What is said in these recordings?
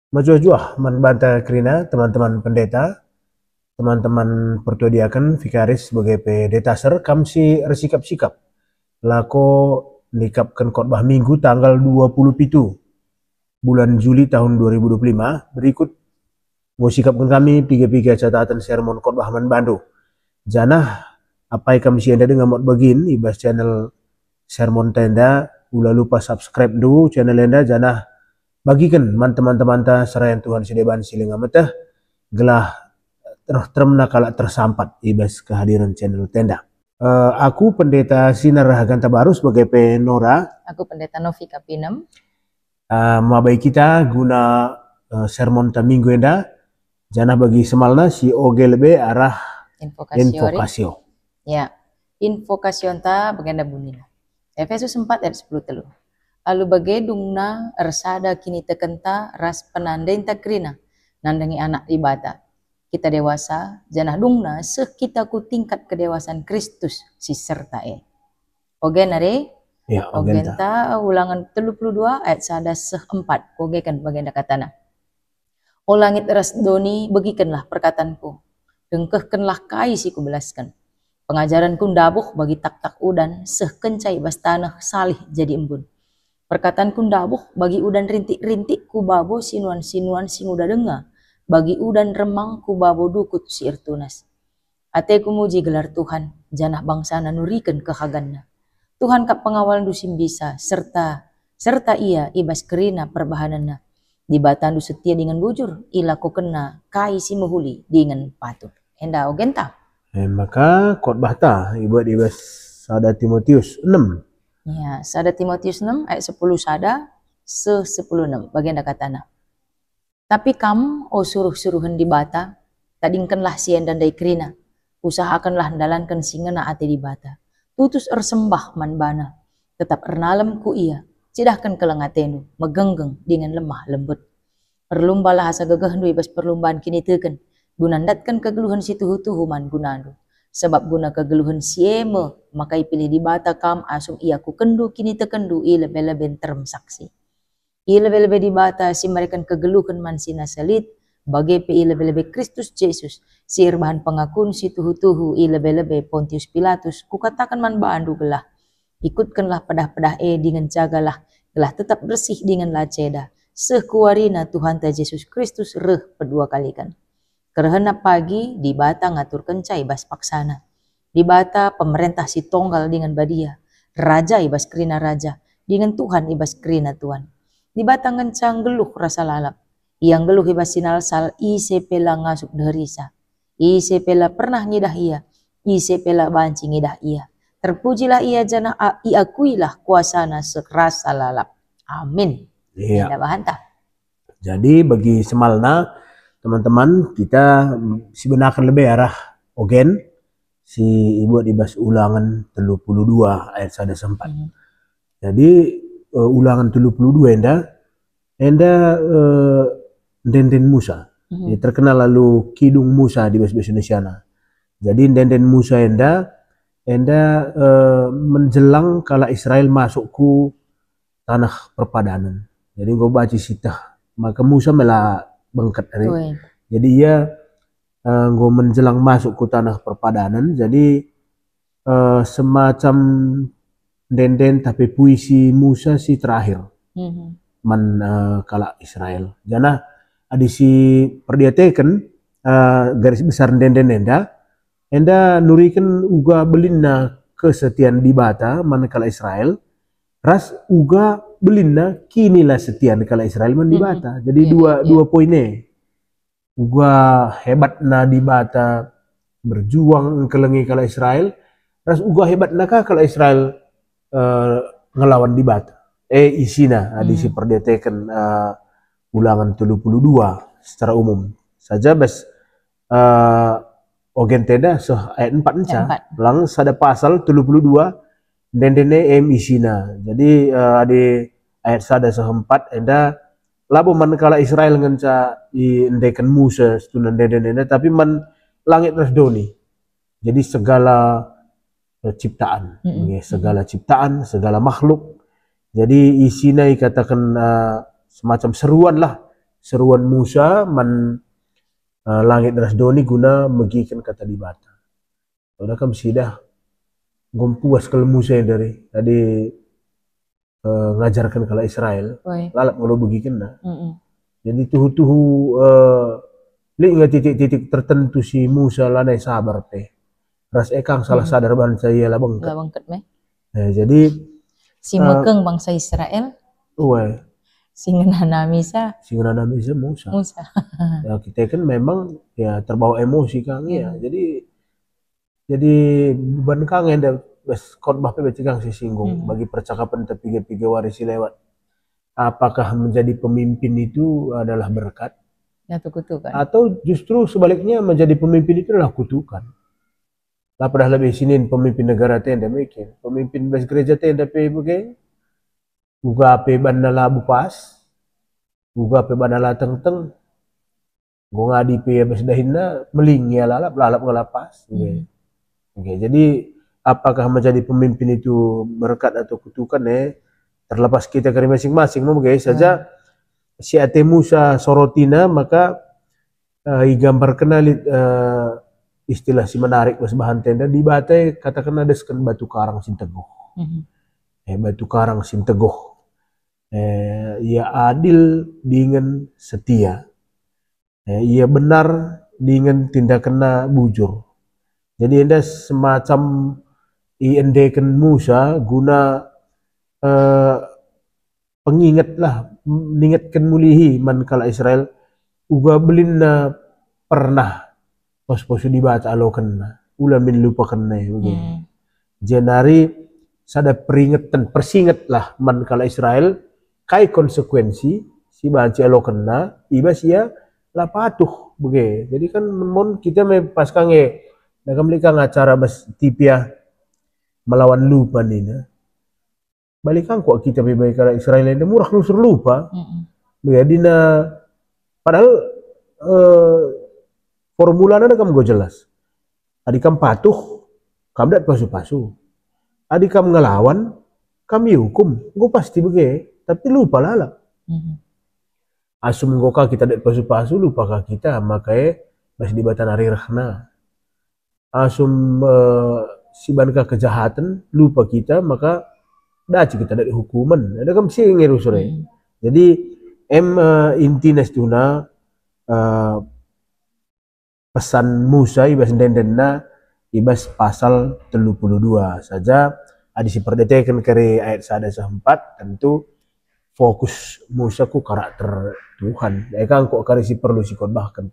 Majua-jua membantah kerina teman-teman pendeta, teman-teman pertuadiakan vikaris sebagai pendeta ser kamsi resikap-sikap lako nikapkan khotbah minggu tanggal 27 bulan Juli tahun 2025 berikut sikapkan kami tiga catatan sermon khotbah man bandu janah apa yang kami sienda dengan mod begin ibas channel sermon tenda ula lupa subscribe dulu channel enda janah bagikan teman-teman ta serayan Tuhan sideban silinga meteh gelah termna kalak tersampat ibas kehadiran channel tenda. Aku pendeta Sinar Rahagan Tabaru sebagai penora. Aku pendeta Novi Kapinem. Mabai kita guna sermon ta minggu enda janah bagi semalna si oge lebe arah invokasio. Ya, invokasion ta bagenda bunina. Efesus 4 ayat 10 telu. Lalu bagedungna ersada kini tekenta ras penandain takrina nandangi anak ibada. Kita dewasa janah dungna sekita ku tingkat kedewasaan Kristus si serta Ogen are? Ya, ogen ta ulangan 32 ayat sada seempat. Oge kan bagenda katana. O langit ras doni begikanlah perkataanku. Dengkehkanlah kai si ku belaskan. Pengajaranku dabuh bagi tak-tak udan kencai bas tanah salih jadi embun. Perkataanku dabuh bagi udan rintik-rintik ku babo sinuan-sinuan sing udah dengar. Bagi udan remang ku babo dukut si irtunas. Ateku muji gelar Tuhan, janah bangsa nurikan kehaganna. Tuhan kap pengawal dusim bisa, serta ia ibas kerina perbahanana. Di batandu setia dengan bujur, ila ko kena kai si muhuli dengan patut. Enda ogenta. Maka khotbah ta ibuat ibas sada Timotius 6. Ya, sada Timotius 6 ayat 10 sada 10:6 bagian katana. Tapi kamu suruh-suruhan di bata, tadingkanlah sien dan dai kerina, usahakanlah ndalankan singena ate di bata. Tutus ersembah man bana, tetap ernalem ku ia, cidahkan kelengatenu, megenggeng dengan lemah lembut. Perlumbalah asa gagahnu ibas perlumbaan kini teken, gunandatkan kegeluhan si tuhu-tuhu man gunandu. Sebab guna kegeluhan sieme, makai pilih di bata kam asum ia ku kendu kini tekendu i lebe-lebe term saksi. I lebe-lebe di bata si mereka kegeluhan man sina salit, bagai pe i lebe-lebe Kristus Yesus, si irbahan pengakun si tuhu-tuhu i lebe-lebe Pontius Pilatus, kukatakan man baandu gelah. Ikutkanlah pedah-pedah dengan jagalah, gelah tetap bersih dengan laceda. Sekuarina Tuhan ta Yesus Kristus reh pedua kalikan. Kerhena pagi di bata ngatur kencai bas paksana. Di bata pemerintah si tonggal dengan badia. Raja ibas kerina raja. Dengan Tuhan ibas kerina Tuhan. Di bata ngencang geluh rasa lalap. Yang geluh ibas sinalsal ise pela ngasuk derisa. Ise pela pernah ngidah ia. Ise pela banci ngidah ia. Terpujilah ia jana iakuilah kuasana serasa lalap. Amin. Iya. Jadi bagi semalna teman-teman kita sebenarnya lebih arah ogen si ibu dibas ulangan 32 ayat 1 Jadi ulangan 32 enda denden Musa. Jadi terkenal lalu kidung Musa di bahasa Indonesia. Jadi denden Musa enda menjelang kala Israel masuk ku tanah perpadanan. Jadi gue baca sitah maka Musa mela bengket hari. Jadi ia gue menjelang masuk ke tanah perpadanan. Jadi semacam denden tapi puisi Musa si terakhir man kala Israel. Jana adisi perdiateken garis besar denden enda nurikan uga belinna kesetiaan di bata man kala Israel. Ras uga belinna kinilah setian kala Israel man di bata. Jadi dua poinnya. Uga hebat na di bata berjuang kelengi kala Israel. Ras uga hebat na kala Israel ngelawan di bata. Isina adisi perdetekan ulangan 32 secara umum. Saja bes ogen teda ayat 4 enca. Lang sada pasal 32 dendene isina. Jadi di ayat sada sehempat enda labo man kala Israel ngenca i endeken Musa stunan dendene tapi man langit ras doni. Jadi segala ciptaan, segala ciptaan, segala makhluk. Jadi isina katakan semacam seruan lah seruan Musa man langit deras doni guna megikan kata di bata. Udah kam sidah gompuas kalau Musa yang dari tadi ngajarkan kalau Israel lalap kalau begikan nah. Jadi tuhu li nggak titik-titik tertentu si Musa lanai sabar teh. Ras ekang salah sadar bangsa ia lah bangkat meh. Jadi si mekeng bangsa Israel. Singenana Misa Musa. Ya kita kan memang ya terbawa emosi kang ya. Jadi beban kang yang bes khotbah pe kang singgung bagi percakapan terpiga-piga warisi lewat. Apakah menjadi pemimpin itu adalah berkat atau kutukan? Atau justru sebaliknya menjadi pemimpin itu adalah kutukan. Lah padahal lebih sinin pemimpin negara teh demikian. Pemimpin bes gereja teh tapi begitu. Buka pe bandala bupas, buka pe bandala teng-teng, gue ngadi pe bes dahinna meling ya lalap ngelapas. Oke, jadi apakah menjadi pemimpin itu berkat atau kutukan terlepas kita dari masing-masing, saja si ate Musa sorotina maka gambar kenal istilah si menarik bes bahan tenda di batai katakan ada sekan batu karang sinteguh. Batu karang sinteguh. Ia adil dengan setia, ia benar dengan tindakan bujur. Jadi ada semacam iendekan Musa guna pengingat lah, mengingatkan mulihi man kala Israel uga belina pernah pos-pos dibaca alokan ula min lupakan begini. Jenari sada peringatan persingat lah man kala Israel kai konsekuensi si banci alokan iba sia lah patuh bege. Jadi kan mon kita pas kange nakam lika ngacara bas tipia melawan lupa nina balikan kok kita bebas kala Israel ini murah lusur lupa bege dina padahal formulanya kamu go jelas adikam patuh kamu dak pasu-pasu adikam ngelawan kami hukum gue pasti bege tapi lupa lala. Asum ngoka kita dak pasu-pasu lupa kita makanya masih di batan hari rahna. Asum si banka kejahatan lupa kita maka daci kita dari hukuman. Ada kam sih ngerusure. Jadi intinya stuna pesan Musa ibas dendenna ibas pasal 32 saja adi si perdetekan kere ayat 1-4 tentu fokus Musa ku karakter Tuhan. Kan kok kare si perlu si khotbahkan.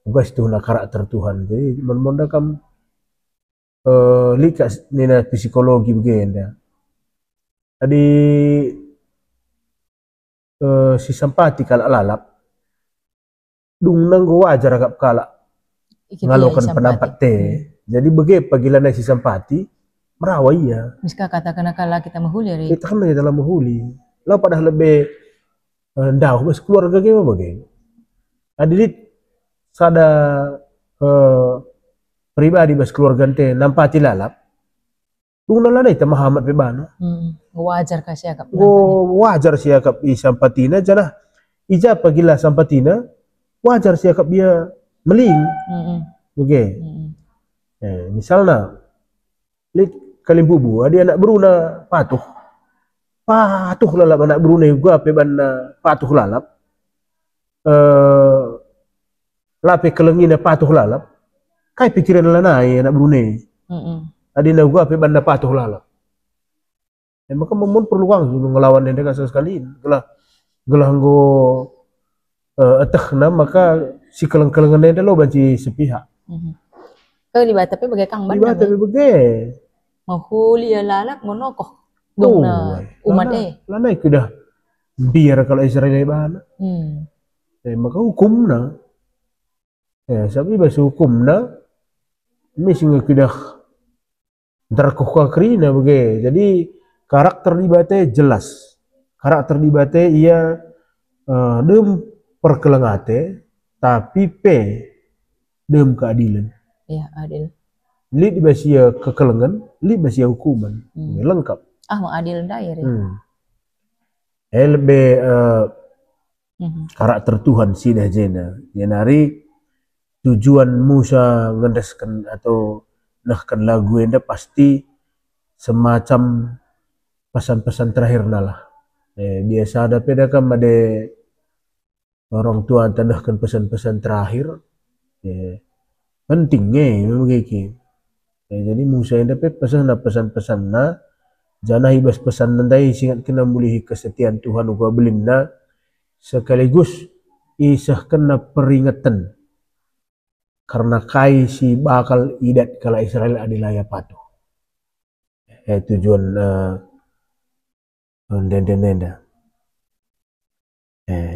Tugas Tuhan karakter Tuhan. Jadi menmonda kam likas nina psikologi begini. Tadi si sampati kala lalap dung nanggo wajar agak kala ngalokan pendapat teh. Jadi bege pagila na si sampati merawa iya. Miska katakan kala kita mahuli. Kita kan dalam mahuli. Lah padahal lebih ndauh bes keluarga ge bagaimana adilit sada pribadi bes keluarga teh nampati lalap tungna lana ita Muhammad bebana wajar ka siya kap wajar siya kap i sampatina jana ija pagila sampatina wajar siya kap dia meling oke misalnya lit kalimbubu ada anak beruna patuh lalap anak Brunei gua pe banna patuh lalap lape kelengina patuh lalap kai pikiran lanai anak Brunei adina gua pe banna patuh lalap maka memon perlu wang ngelawan yang dekat sekali gelah nggo etahna maka si keleng-kelengan ende lo banci sepihak kau libat tapi bagai kang ban libat tapi bagai mahuli ya lalap ngonokoh dongna umat lana kudah biar kalau Israel bahana maka hukumna sabi bas hukumna ini singa kudah terkuka krina bege. Jadi karakter dibate jelas karakter dibate ia dem perkelengate tapi dem keadilan ya adil li basia kekelengan li basia hukuman lengkap mau adil dair lebih karakter Tuhan sidah jena. Jenari tujuan Musa ngedeskan atau nahkan lagu enda pasti semacam pesan-pesan terakhir nalah. Biasa ada peda kan ada orang tua tandahkan pesan-pesan terakhir. Pentingnya memang kayak jadi Musa enda pesan-pesan na jana hibas pesan nanti singat kena mulihi kesetiaan Tuhan uga belinda sekaligus isah kena peringatan karena kai si bakal idat kala Israel adilaya patuh. Tujuan nenda.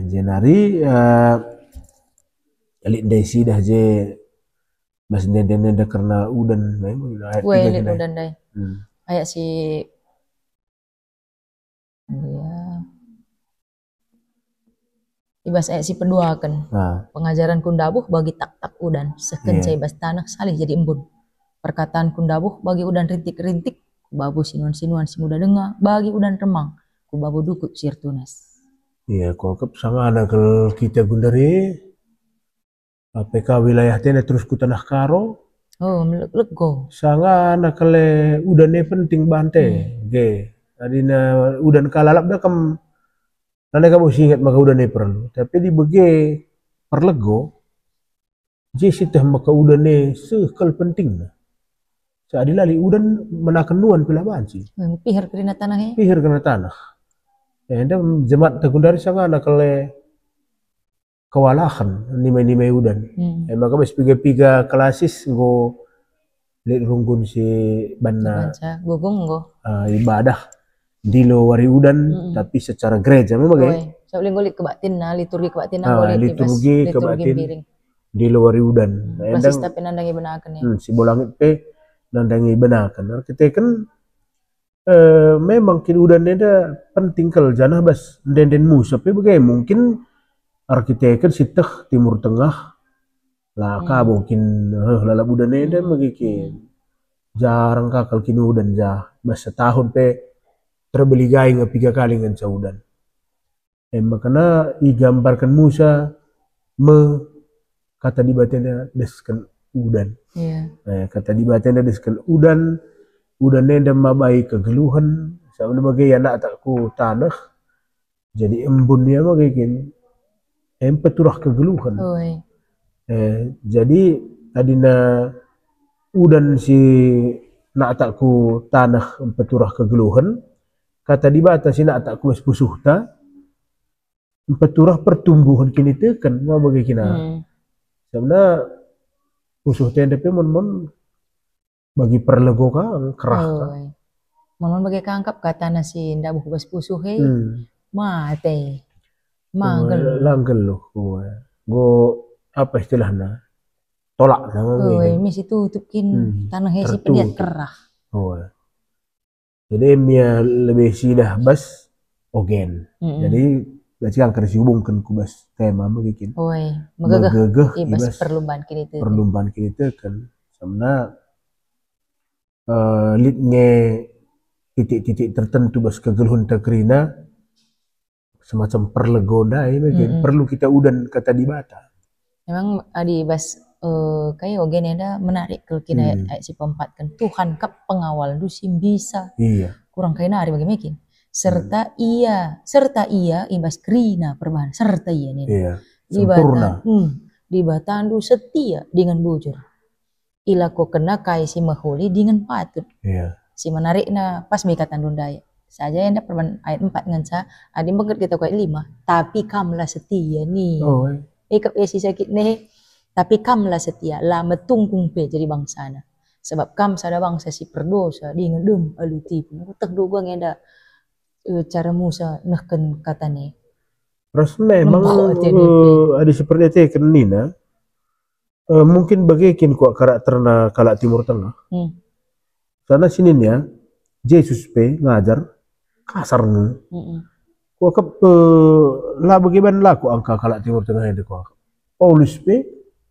Jenari alik desi dah je mas nenda karena udan ayat 3 udan dai. Ayat si ibas ayat si pendua kan pengajaran kundabuh bagi tak-tak udan sekencai ibas tanah salih jadi embun perkataan kundabuh bagi udan rintik-rintik kubabu sinuan-sinuan si muda dengar bagi udan remang kubabu dukut sir tunas. Iya kok sama anak kita gundari APK wilayah tena terus ku tanah karo lego sanga anak kale udannya penting bante ge adina udan kalalap dah kam nanda kamu ingat maka udannya perlu tapi di bege perlego je sitah maka udannya sekal penting nah seadilali udan menakan nuan pila banci pihir kena tanah pihir kena tanah enda jemaat tegundari sanga anak kale kewalahan nimai udan maka bes piga kelasis go lihat runggun si bana gugung go ibadah di wari udan tapi secara gereja memang bagai so boleh golik kebatin nah liturgi kebatin liturgi kebatin di wari udan endang tapi nandangi benakan ya si bolangit pe nandangi benakan kita kan memang kin udan ada penting kalau janah bas den Musa pe bagai mungkin arsitek sitah timur tengah lah mungkin lalap udan ada begitu jarang kakal kini udan jah bas setahun pe terbeli gai nggak 3 kali ngan saudan makanya digambarkan Musa kata di batenda deskan udan kata di batenda deskan udan nenda mabai kegeluhan sama bagai anak takku tanah jadi embunnya bagai peturah kegeluhan jadi tadina udan si nak takku tanah peturah kegeluhan kata di batasi nak takku pusuh ta peturah pertumbuhan kini tekan mau bagai kina sebenarnya pusuh tenda pe mon bagi perlego ka kerah ka mon bagi kangkap kata nasi ndak buku bas pusuh mate langgel loh go apa istilahnya tolak nama misi tutupkin tanahnya si pediat kerah jadi emia lebih sidah bas ogen jadi berarti kan kerja hubungkan ku bas tema begitu megagah ibas perlumbaan kini itu kan sebenarnya litnya titik-titik tertentu bas kegeluhan terkerina semacam perlegoda perlu kita udan kata di bata memang adi bas kayak ogen ada menarik kalau kita ayat si pempat kan Tuhan kap pengawal dusim bisa kurang kayak nari bagaimana serta ia ibas krina perubahan serta ia nih sempurna di batandu setia dengan bujur ilaku kena kai si mahuli dengan patut si menarik na pas mikatan dundaya saja yang dapat ayat 4 nganca adim banget kita ayat 5 tapi kamlah setia nih ikap esi sakit nih tapi kamlah setia lah metungkung pe jadi bangsa na sebab kam sada bangsa si perdosa dengan dem aluti pun tak doga ngenda cara Musa nahkan kata nih terus memang ada seperti itu kan Nina mungkin bagian kuat karakterna kala Timur Tengah sana sininya Yesus pe ngajar kasar nih kuat lah bagaimana laku angka kala Timur Tengah itu kuat Paulus pe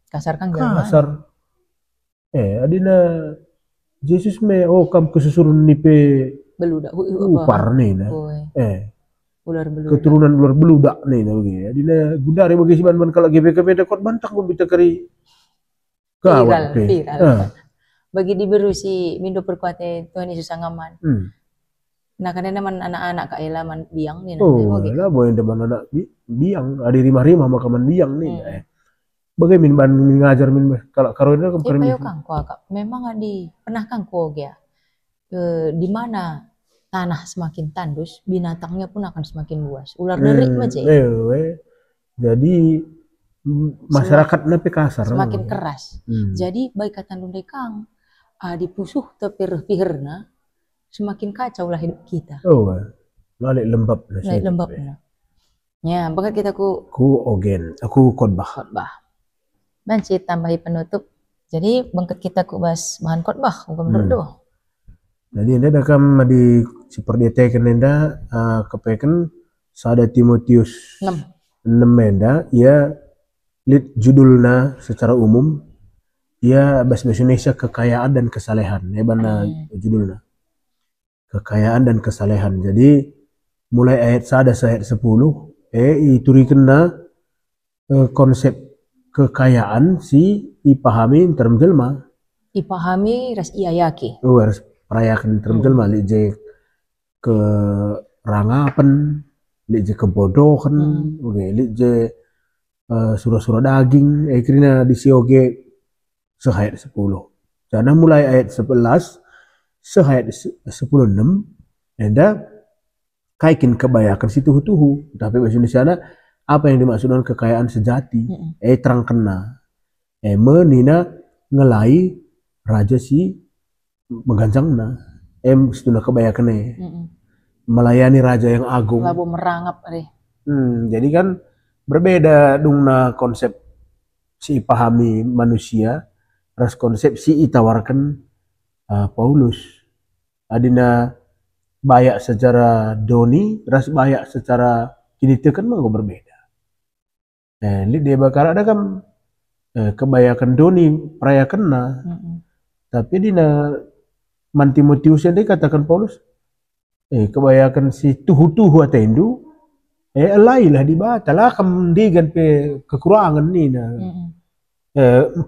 kasar kan kasar adina Yesus me kam kesusurun ni pe beludak upar nih nah ular beludak. Keturunan ular beludak nih nah begitu. Dina gundari bagi si ban kalau GBKP dekot bantang pun bisa kari Viral, kawat viral. Bagi diberu si Mindo perkuate Tuhan Yesus Sangaman. Nah karena naman anak-anak kak man biang nih. Oh, lah boleh deman anak biang, ada rimah-rimah makaman biang nih. Bagaimana min ngajar min kalau karoina kan payo kang ko agak memang pernah kang ko ya di mana tanah semakin tandus binatangnya pun akan semakin luas ular derik aja jadi masyarakat napi kasar semakin keras jadi baik kata nundai kang dipusuh tepir-pirna semakin kacau lah hidup kita balik lembab ya bakat kita ku ogen aku khotbah dan saya tambahi penutup. Jadi bangkat kita ku bahas bahan khotbah menurut jadi anda dakam di seperti teken anda kepeken sada Timotius 6 enda ia lihat judulnya secara umum ia bahasa Indonesia kekayaan dan kesalehan bana judulnya kekayaan dan kesalehan. Jadi mulai ayat 1 sampai 10 iturikenna konsep kekayaan si dipahami term jelma dipahami ras iyayaki ras perayakan term jelma lije ke rangapan lije kebodohan lije surah-surah daging akhirnya disioge sehayat 10 karena mulai ayat 11 sehayat 10:6 enda kaikin kebayakan si tuhu-tuhu tapi bahasa Indonesia apa yang dimaksudkan kekayaan sejati terang kena menina ngelai raja si menggancangna setuna kebayakan melayani raja yang agung labu merangap jadi kan berbeda dungna konsep si pahami manusia ras konsep si itawarkan Paulus adina bayak secara doni ras bayak secara kini kan mau berbeda. Lihat dia bakal ada kan kebayakan doni perayakan tapi dina man Timotius yang dikatakan Paulus kebayakan si tuhu-tuhu atendu alailah dibatal lah kemendigan pe kekurangan nih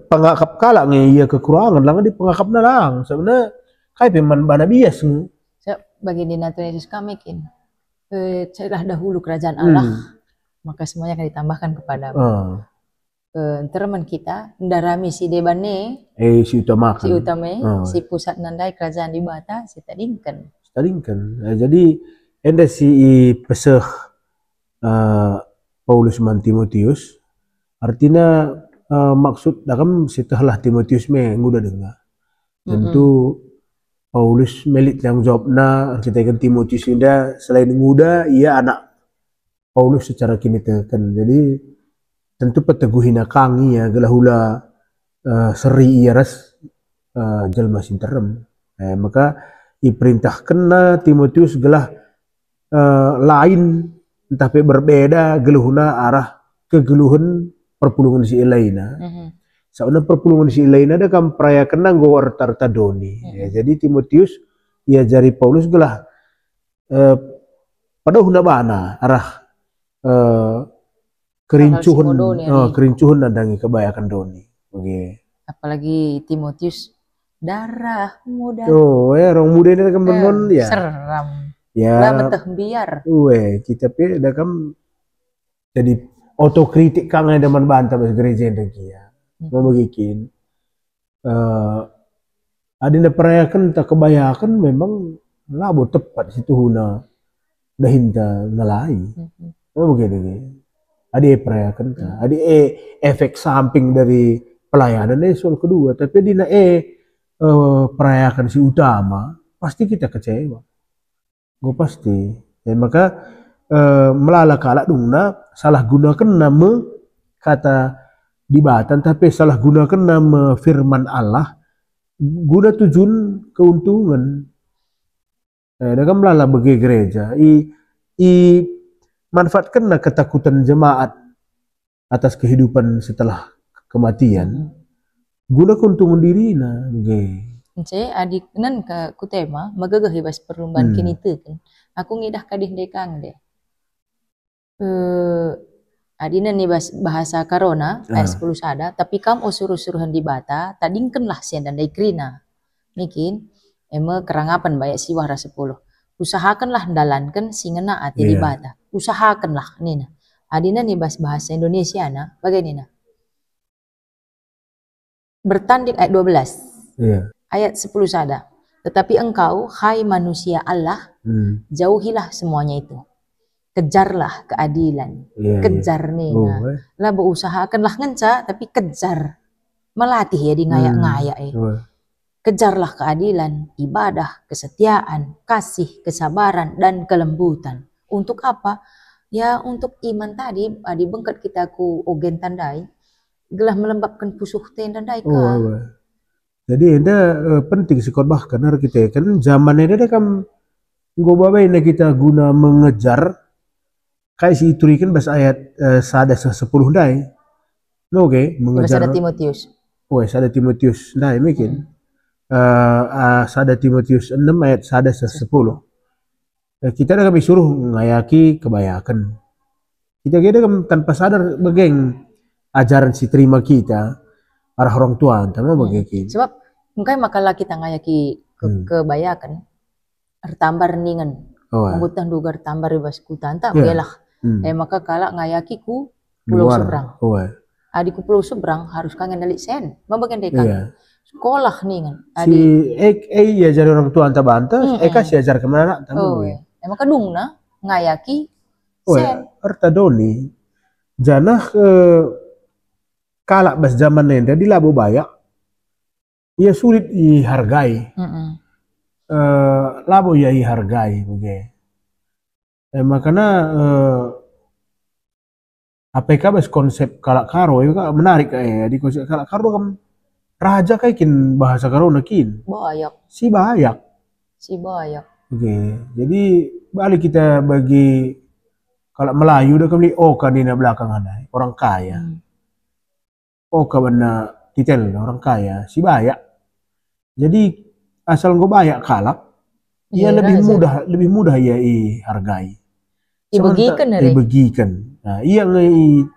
pengakap kalak ia kekurangan lang di pengakap na lang sebenarnya kayak peman bana bias bagi dina Tuhan Yesus kami carilah dahulu kerajaan Allah maka semuanya akan ditambahkan kepada teman kita ndarami si debane si utama si pusat nandai kerajaan di bata si tadingkan jadi enda si peseh Paulus man Timotius artinya maksud dakam setelah Timotius nguda dengar tentu Paulus melit yang jawabna kita kan Timotius indah selain muda ia anak Paulus secara kini tekan jadi tentu peteguhina kangi ya gelahula seri ia ras jelma sinterem maka diperintahkan Timotius gelah lain tapi berbeda geluhuna arah kegeluhan perpulungan si lainna sauna perpulungan si lain ada kan perayakan nanggo arta doni jadi Timotius ia jari Paulus gelah pada huna bana arah kerincuhan nandangi kebayakan doni apalagi Timotius darah muda orang muda ini kan benon ya seram ya betah biar kita pi ada kan jadi otokritik kang ada man bantah bahasa gereja yang kia mau bikin adina perayakan tak kebayakan memang labo tepat situ huna dahinta ngelai mau begitu adi perayakan adi efek samping dari pelayanan soal kedua tapi dina perayakan si utama pasti kita kecewa gue pasti maka melala kalak dungna salah gunakan nama kata dibatan tapi salah gunakan nama firman Allah guna tujuan keuntungan dalam melala bagi gereja manfaatkan ketakutan jemaat atas kehidupan setelah kematian guna keuntungan diri adik nan ka kutema magagah bas perlumbaan kini kan aku ngidah kadih dekang deh Adina nih bahasa Karona ayat 10 sada, tapi kam suruh-suruhan di bata, tadingkenlah sian dan daikrina. Mikin, kerangapan banyak siwara 10. Usahakanlah dalankan singena ati di bata. Usahakanlah nina. Adina nih bahasa Indonesia na, bagaimana? Bertanding ayat 12. Ayat 10 sada. Tetapi engkau, hai manusia Allah, jauhilah semuanya itu. Kejarlah keadilan, kejar nina. Lah berusahakanlah ngenca, tapi kejar. Melatih ya di ngayak-ngayak Kejarlah keadilan, ibadah, kesetiaan, kasih, kesabaran, dan kelembutan. Untuk apa? Ya untuk iman tadi, adi bengkat kita ku ogen tandai, gelah melembabkan pusuh ten tandai ka. Jadi ada penting sih bahkan harus kita kan zaman ini kan gobabai kita guna mengejar kayak si itu kan bahasa ayat sada 10 dai. Oke, mengejar. Sada Timotius. Sada Timotius dai mungkin. Sada Timotius 6 ayat sada 10. Kita ada kami suruh ngayaki kebayakan. Kita tanpa sadar bageng ajaran si terima kita arah orang tua entah bageng. Sebab mungkin makalah kita ngayaki kebayakan bertambah reningan. Mengutang dugar tambah ribas kutan tak belah. Maka kalak ngayaki ku pulau seberang. Adikku pulau seberang harus kangen dalik sen. Membagian dekan. Sekolah nih kan. Si ya jadi orang tua anta banta, kasih ajar kemana tamu. Emang kadung na ngayaki sen. Arta doni. Janah kalak bas zaman nenda di Labu Bayak. Ia sulit dihargai. Labu ya dihargai begitu. Makanya APK bas konsep kalak karo itu menarik di konsep kalak karo kan raja kin bahasa karo nakin Bayak si Bayak oke. Jadi balik kita bagi kalau Melayu udah kembali kan di belakang ada orang kaya benar titel orang kaya si Bayak. Jadi asal gue Bayak kalak ia lebih mudah ya hargai. Dibagikan. Nah, iya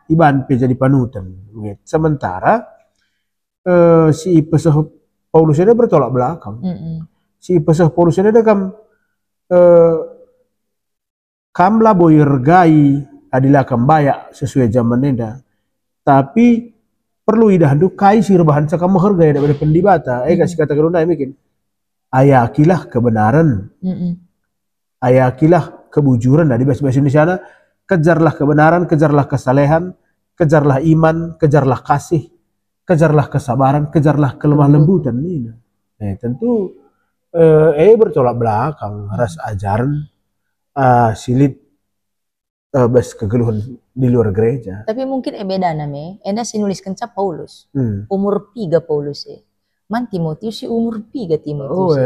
iban jadi panutan. Sementara si pesah Paulus ini bertolak belakang. Si pesah Paulus ini kan kamlah boyergai adalah kembaya sesuai zaman nenda. Tapi perlu idahandu kai si rebahan sakam hargai daripada pendibata. Kasih kata keruna mungkin. Ayakilah kebenaran. Ayakilah kebujuran dari bahasa Indonesia, kejarlah kebenaran, kejarlah kesalehan, kejarlah iman, kejarlah kasih, kejarlah kesabaran, kejarlah kelemah lembutan ini. Tentu bertolak belakang ras ajaran silit bas kegeluhan di luar gereja. Tapi mungkin beda name, ena sinuliskan cap Paulus, umur 3 Paulus man Timotius si umur 3 Timotius.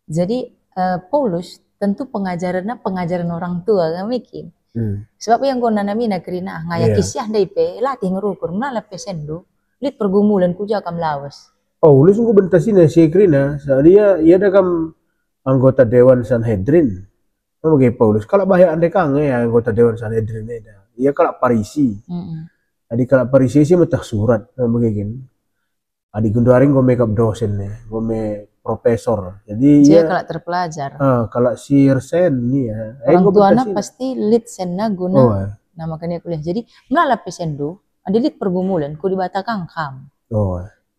Jadi Paulus tentu pengajaran orang tua kan bikin. Sebab yang gue nanami nakrina ngayaki siah daipe latih ngerukur mana pesendo lit pergumulan kuja kam lawas. Paulus gue bentasin si krina dia ada kam anggota Dewan Sanhedrin. Bagi Paulus kalau bahaya ande kang ya anggota Dewan Sanhedrin ada. Ia kalau Parisi. Adi kalau Parisi sih metah surat begini. Adi gundaring gue makeup dosen gue profesor. Jadi dia kalau terpelajar. Kalau si Sen nih ya. Orang tuanya pasti lead senna guna. Nah makanya kuliah. Jadi melalui pesendo, ada lead pergumulan ku dibatakang kam.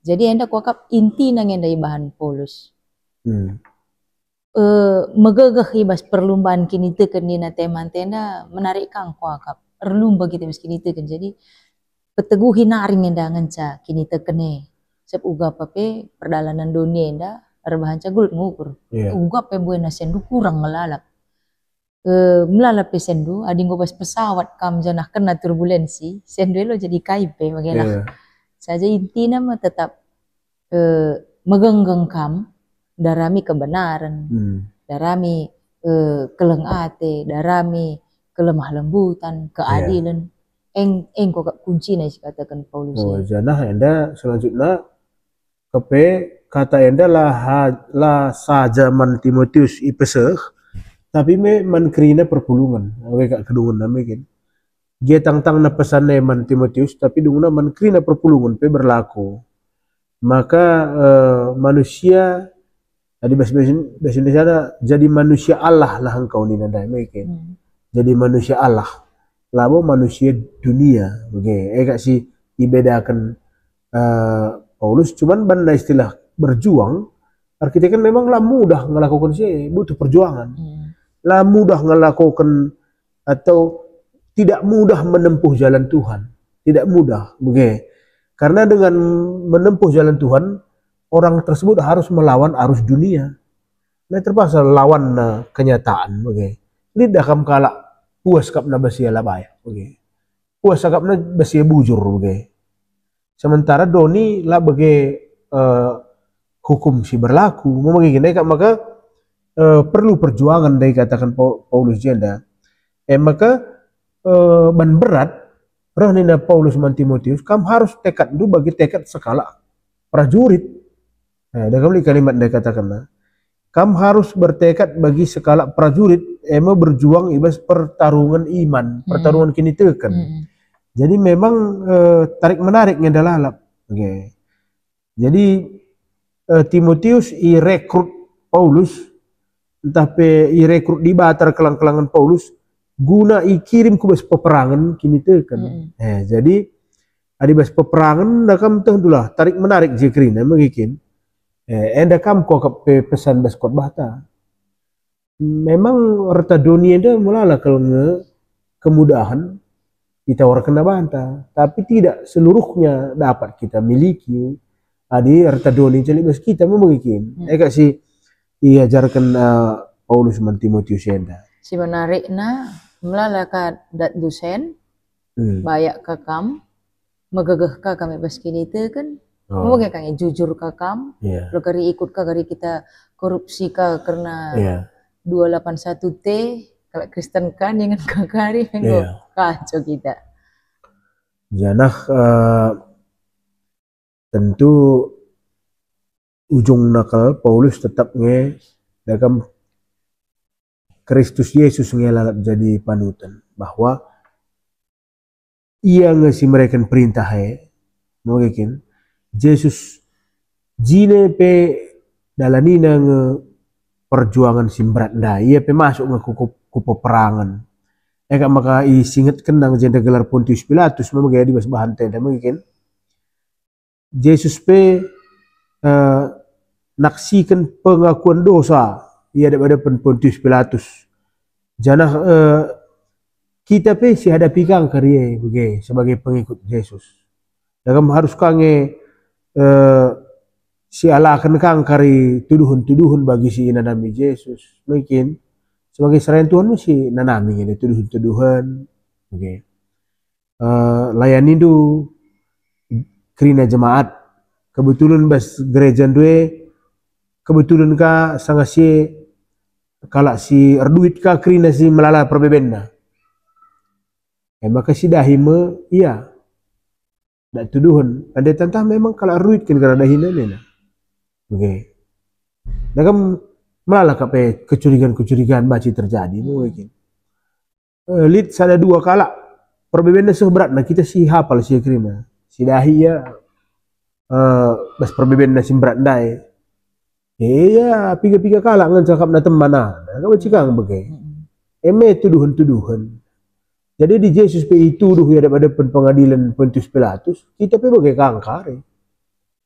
Jadi anda kuakap inti nang enda bahan Paulus. Megegeh ibas perlumbaan kini teken dina teman tenda menarik kang kuakap. Perlumba kita miskin itu kan. Jadi peteguhi naring enda ngenca kini tekene. Sep uga pape perjalanan dunia enda rebahan cagul ngukur. Uga pe buena sendu kurang ngelalap. Melalap pe sendu ading go pas pesawat kam janah kena turbulensi, sendu lo jadi kaipe bagelah. Saja intinya mah tetap megenggeng kam darami kebenaran. Darami keleng ate, darami kelemah lembutan, keadilan. Eng kok kunci nih katakan Paulus. Janah enda selanjutnya kepe kata enda lah saja man Timotius ipeseh tapi me man krina perpulungan kak kedungan nami kan Dia tangtang na pesan man Timotius, tapi dungna man krina perpulungan pe berlaku. Maka manusia tadi bahasa Indonesia jadi manusia Allah lah engkau ni nanda mungkin. Jadi manusia Allah. Labo manusia dunia. Oke, kak si dibedakan Paulus cuman benda istilah berjuang. Artinya kan memang lah mudah melakukan sih, butuh perjuangan. Lah mudah melakukan atau tidak mudah menempuh jalan Tuhan, tidak mudah, begitu. Karena dengan menempuh jalan Tuhan, orang tersebut harus melawan arus dunia. Nah terpaksa lawan kenyataan, begitu. Lidah kam kalak puas kapna basia labaya, begitu. Puas kapna basia bujur, begitu. Sementara doni lah begitu hukum si berlaku, mau begini, maka perlu perjuangan dari katakan Paulus jenda. Maka ban berat Nina Paulus man Timotius, kamu harus tekad itu bagi tekad skala prajurit. Nah, ada kali kalimat dia katakan, kamu harus bertekad bagi skala prajurit, berjuang ibas pertarungan iman, pertarungan kini tekan. Jadi memang tarik menariknya adalah, okay. Jadi Timotius rekrut Paulus, tapi rekrut di batar kelang-kelangan Paulus. Guna ikirim ku bas peperangan kini tekan. Jadi adi bas peperangan nakam tentulah tarik menarik jekrina mengikin. Enda kam ko pesan bas khotbah ta. Memang reta dunia enda mulala kalau kemudahan ditawarkan banta, tapi tidak seluruhnya dapat kita miliki. Adi reta dunia jadi bas kita mengikin. Kasih diajarkan Paulus man Timotius enda. Si menarik na melala ka dat dosen bayak ka kam megegeh ka kami bas kini te kan mau kayak kami jujur ka kam lo kari ikut ka kari kita korupsi ka karena 281 T kalau Kristen kan dengan kakari kacau kita. Janah tentu ujung nakal Paulus tetap dalam Kristus Yesus ngelalap jadi panutan bahwa ia ngasih mereka perintah mungkin Yesus jine pe dalanina perjuangan simberat dah ia pe masuk ku peperangan maka isingat kenang jenda gelar Pontius Pilatus memang di bas bahan tenda mungkin Yesus pe naksikan pengakuan dosa ia daripada Pontius Pilatus. Janah kita pe si hadapi kang karya sebagai pengikut Yesus. Dan harus kange si alakan kang kari tuduhan-tuduhan bagi si nanami Yesus. Mungkin sebagai serayan Tuhan mesti nanami ini tuduhan-tuduhan. Layani du krina jemaat kebetulan bas gereja due kebetulan ka sangat si kalau si erduit ka krina si melala perbebenna. Maka si dahima iya. Dak tuduhan. Ada tantah memang kalau erduit kan karena dahina nena. Oke. Nakam melala kape kecurigaan baci terjadi mungkin. Lid sada dua kala perbebenna seberat nah kita si hafal si krina. Si dahi ya bas perbebenna si berat dai. Iya, piga-piga kalak ngan cakap na teman kamu cikang bagai. Tuduhan-tuduhan. Jadi di Yesus pe tuduh ya daripada pengadilan Pontius Pilatus, kita pe bagai kangkar.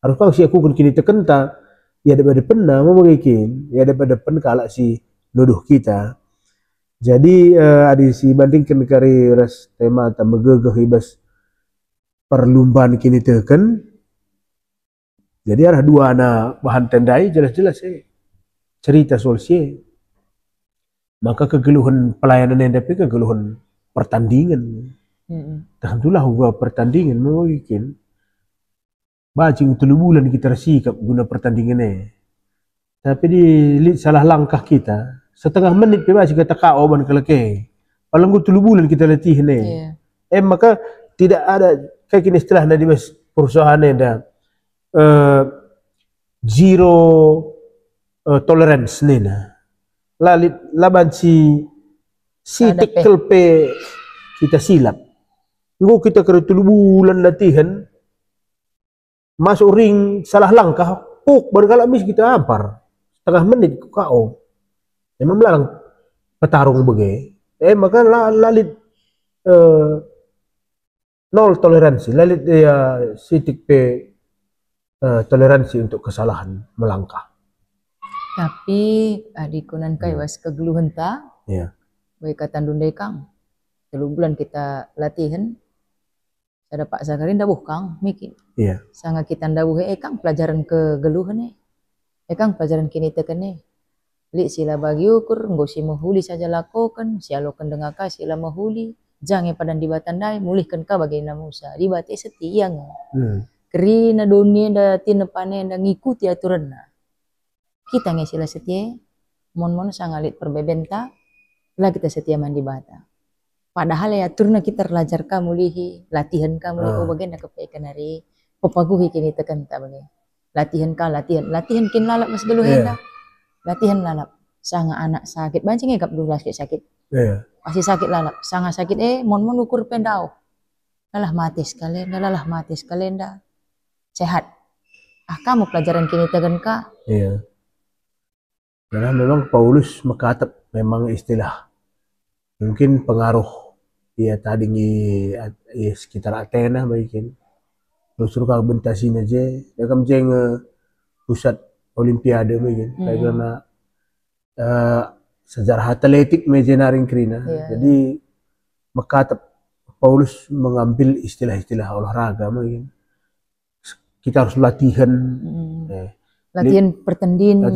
Harus kau si aku kini tekenta, ya daripada pena mau bagikin, ya daripada pen kalak si nuduh kita. Jadi adi si bandingkan kari ras tema ta megegeh ibas perlumbaan kini teken. Jadi ada dua anak bahan tendai jelas-jelas cerita soal si. Maka kegeluhan pelayanan yang dapat kegeluhan pertandingan. Alhamdulillah gua pertandingan mungkin. Bacing 3 bulan kita sikap guna pertandingan Tapi di salah langkah kita setengah menit pe bacing kata kau ban keleke. Paling gua 3 bulan kita latih maka tidak ada kayak gini setelah di perusahaan ada zero tolerance nena laban si tekel pe kita silap Nggo kita kira 3 bulan latihan, masuk ring salah langkah, bergalak mis kita ampar. Setengah menit KO. Memang melalang petarung bege. Maka lalit nol toleransi, lalit dia sitik pe toleransi untuk kesalahan melangkah. Tapi adikunan kai was kegeluhan ta. Iya. Baik kata dundai kang. 3 bulan kita latihan. Ada Pak Zakarin dabuh kang mikir. Iya. Sanga kita dabuh kang pelajaran kegeluhan kang pelajaran kini teken Li sila bagi ukur nggo si mahuli saja lakukan si alokan dengan ka sila mahuli jangan padan dibatandai mulihkan ka bagi namusa dibate setia kerina dunia da tinepane da ngikuti aturan kita nge sila setia mon sangalit perbebenta lah kita setia mandi bata padahal ya turna kita belajar ka mulihi latihan ka mulihi bagian da kepaikan hari pepaguhi kini tekan ta bagi latihan kin lalap mas geluh latihan lalap sanga anak sakit bancing gap dulu sakit pasti sakit lalap sanga sakit mon ukur pendau lalah mati sekalian sehat kamu pelajaran kini tegan ka karena memang Paulus mekatap memang istilah mungkin pengaruh tadi sekitar Athena mungkin justru kalau bentasin aja ya kam jeng pusat Olimpiade mungkin karena sejarah atletik mejenaring krina jadi mekatap Paulus mengambil istilah-istilah olahraga mungkin kita harus latihan latihan pertandin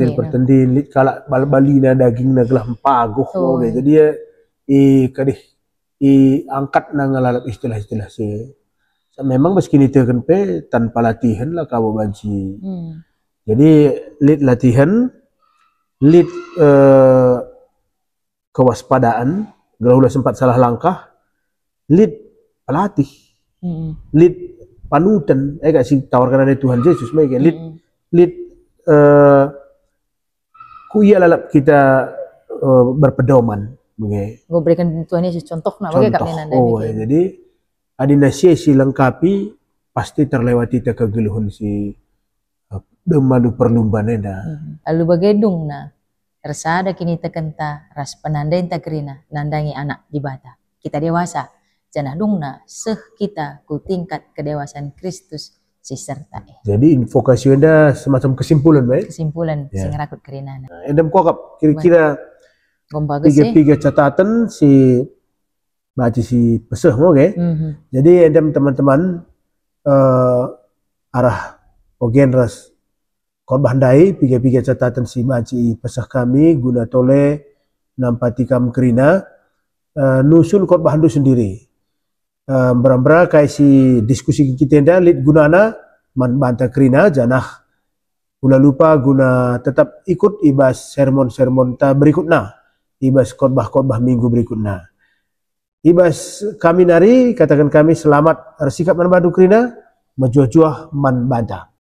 lit kalak balina daging naglah paguh jadi ya angkat nangalalap istilah-istilah sih memang meski nitekan pe tanpa latihan lah kau banci jadi lit latihan lit kewaspadaan kalau sempat salah langkah lit pelatih lit panutan kasih tawarkan ada Tuhan Yesus mereka lit kuya lalap kita berpedoman gue berikan Tuhan Yesus contoh jadi adina si lengkapi pasti terlewati kegeluhan si demadu perlumbaan lalu bagedung tersada kini tekenta ras penandain takrina nandangi anak di bata kita dewasa janah dungna seh kita ku tingkat kedewasaan Kristus sisertai jadi vokasi anda semacam kesimpulan sing rakut kerina endam kokap kira-kira 3 catatan si baca si peseh jadi endam teman-teman arah ogenras korban dai 3 catatan si maci pesah kami guna tole nampati kam kerina nusul korban itu sendiri berambra kai si diskusi kita nda lit gunana man banta kerina janah ula lupa guna tetap ikut ibas sermon ta berikutnya ibas khotbah minggu berikutnya ibas kami nari katakan kami selamat bersikap man badu kerina majuah man banta